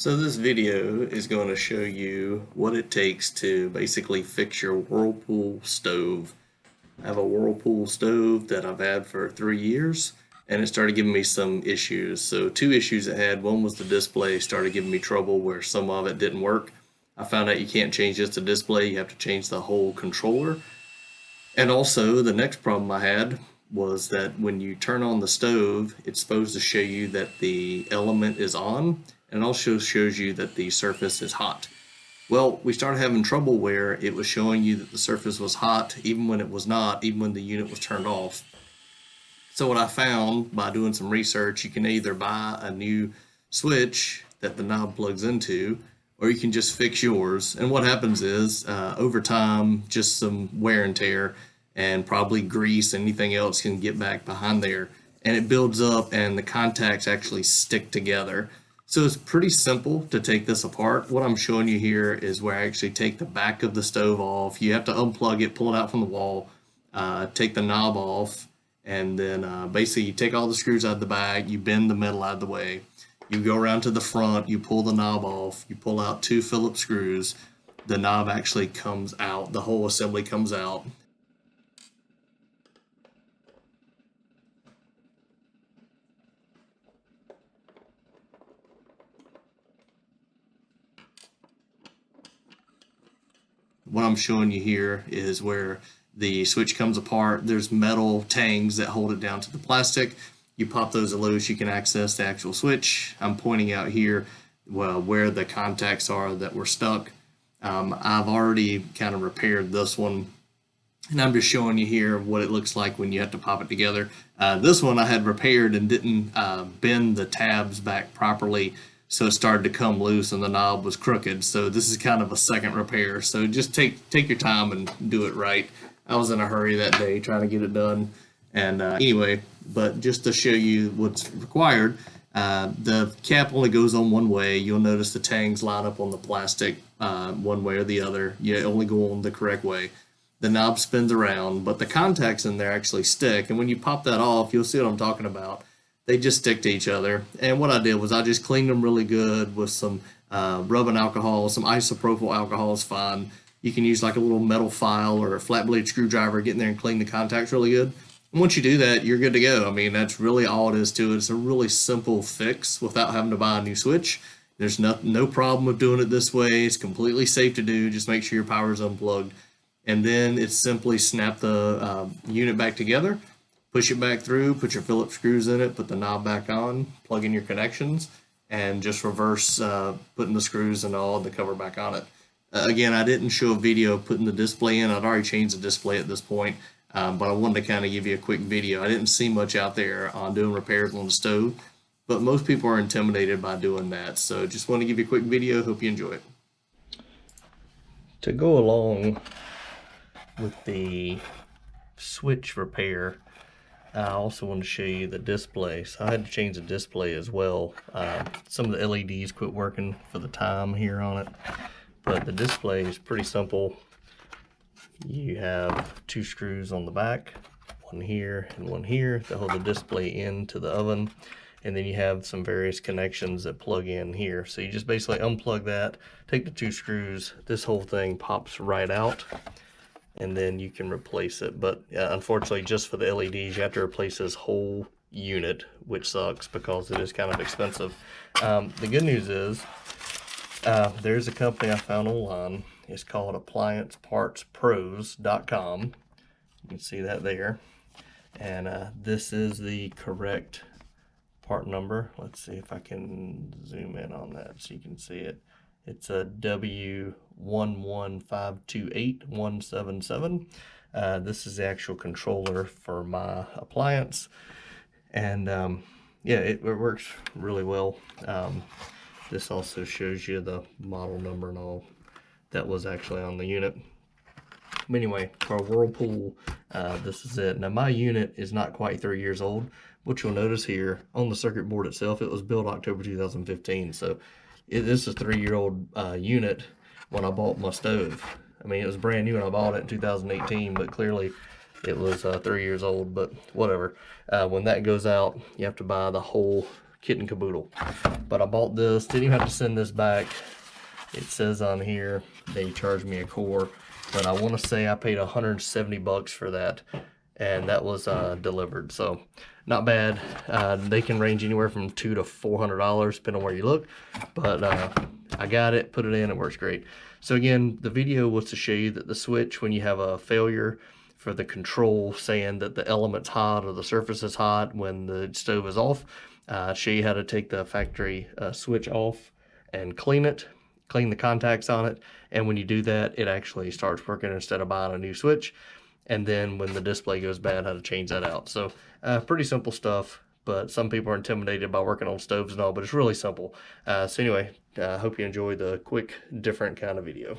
So this video is going to show you what it takes to basically fix your Whirlpool stove. I have a Whirlpool stove that I've had for 3 years, and it started giving me some issues. So two issues it had. One was the display started giving me trouble where some of it didn't work. I found out you can't change just the display, you have to change the whole controller. And also the next problem I had was that when you turn on the stove, it's supposed to show you that the element is on, and it also shows you that the surface is hot. Well, we started having trouble where it was showing you that the surface was hot even when it was not, even when the unit was turned off. So what I found by doing some research, you can either buy a new switch that the knob plugs into, or you can just fix yours. And what happens is, over time, just some wear and tear and probably grease, anything else can get back behind there. And it builds up and the contacts actually stick together. So it's pretty simple to take this apart. What I'm showing you here is where I actually take the back of the stove off. You have to unplug it, pull it out from the wall, take the knob off, and then basically you take all the screws out of the bag, you bend the metal out of the way, you go around to the front, you pull the knob off, you pull out 2 Phillips screws, the knob actually comes out, the whole assembly comes out. What I'm showing you here is where the switch comes apart. There's metal tangs that hold it down to the plastic. You pop those loose, you can access the actual switch. I'm pointing out here, well, where the contacts are that were stuck. I've already kind of repaired this one, and I'm just showing you here what it looks like when you have to pop it together. This one I had repaired and didn't bend the tabs back properly, so it started to come loose and the knob was crooked. So this is kind of a second repair. So just take your time and do it right. I was in a hurry that day trying to get it done. And anyway, but just to show you what's required, the cap only goes on one way. You'll notice the tangs line up on the plastic one way or the other. You only go on the correct way. The knob spins around, but the contacts in there actually stick. And when you pop that off, you'll see what I'm talking about. They just stick to each other. And what I did was I just cleaned them really good with some rubbing alcohol. Some isopropyl alcohol is fine. You can use like a little metal file or a flat blade screwdriver, get in there and clean the contacts really good. And once you do that, you're good to go. I mean, that's really all it is to it. It's a really simple fix without having to buy a new switch. There's no problem with doing it this way. It's completely safe to do. Just make sure your power is unplugged. And then it's simply snap the unit back together, push it back through, put your Phillips screws in it, put the knob back on, plug in your connections, and just reverse putting the screws and all the cover back on it. Again, I didn't show a video of putting the display in. I'd already changed the display at this point, but I wanted to kind of give you a quick video. I didn't see much out there on doing repairs on the stove, but most people are intimidated by doing that. So just want to give you a quick video. Hope you enjoy it. To go along with the switch repair, I also want to show you the display. So I had to change the display as well. Some of the LEDs quit working for the time here on it, but the display is pretty simple. You have 2 screws on the back, one here and one here, that hold the display into the oven, and then you have some various connections that plug in here. So you just basically unplug that, take the 2 screws, this whole thing pops right out, and then you can replace it. But unfortunately, just for the LEDs, you have to replace this whole unit, which sucks because it is kind of expensive. The good news is there's a company I found online. It's called appliancepartspros.com. You can see that there. And this is the correct part number. Let's see if I can zoom in on that so you can see it. It's a W11528-177. This is the actual controller for my appliance, and yeah, it works really well. This also shows you the model number and all that was actually on the unit. But anyway, for a Whirlpool, this is it. Now my unit is not quite 3 years old. What you'll notice here on the circuit board itself, it was built October 2015. So this is a 3-year-old unit when I bought my stove. I mean, it was brand new when I bought it in 2018, but clearly it was 3 years old, but whatever. When that goes out, you have to buy the whole kit and caboodle. But I bought this, didn't even have to send this back. It says on here they charged me a core, but I want to say I paid 170 bucks for that, and that was delivered. So not bad. They can range anywhere from $200 to $400 depending on where you look, but I got it, put it in, it works great. So again, the video was to show you that the switch, when you have a failure for the control saying that the element's hot or the surface is hot when the stove is off, show you how to take the factory switch off and clean it, clean the contacts on it, and when you do that, it actually starts working instead of buying a new switch. And then when the display goes bad, how to change that out. So pretty simple stuff, but some people are intimidated by working on stoves and all, but it's really simple. So anyway, I hope you enjoy the quick, different kind of video.